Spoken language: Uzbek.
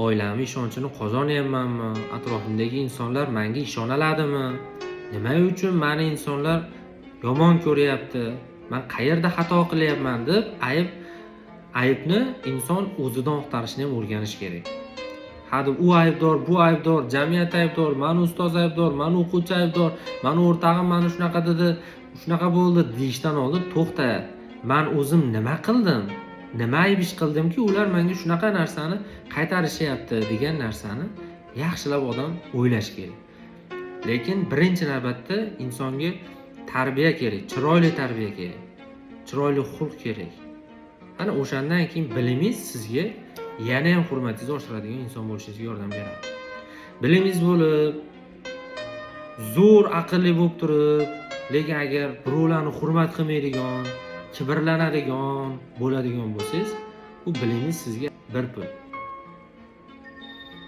oilamni ishonchini qozonyapmanmi? Atrofimdagi insonlar menga ishona oladimi? Nima uchun meni insonlar yomon ko'ryapti? Men qayerda xato qilyapman deb aybni inson o'zidan axtarishni ham o'rganish kerak. Hadi u aybdor, bu aybdor, jamiyat aybdor, meni ustoz aybdor, meni o'quvchi aybdor, meni o'rtog'im meni shunaqa dedi, shunaqa bo'ldi deyishdan oldin to'xta. Men o'zim nima qildim? Nima ayb ish qildimki, ular menga shunaqa narsani qaytarishyapti degan narsani yaxshilab odam o'ylash kerak. Lekin birinchi navbatda insonga tarbiya kerak, chiroyli tarbiya kerak. Chiroyli xulq kerak. Ana o'shandan keyin bilimingiz sizga yana ham hurmatingizni oshiradigan inson bo'lishingizga yordam beradi. Bilimingiz bo'lib, zo'r aqlli bo'lib turib, lekin agar birovlarni hurmat qilmaydigan, kibrlanadigan bo'ladigan bo'lsangiz, bu bilimingiz sizga bir pul.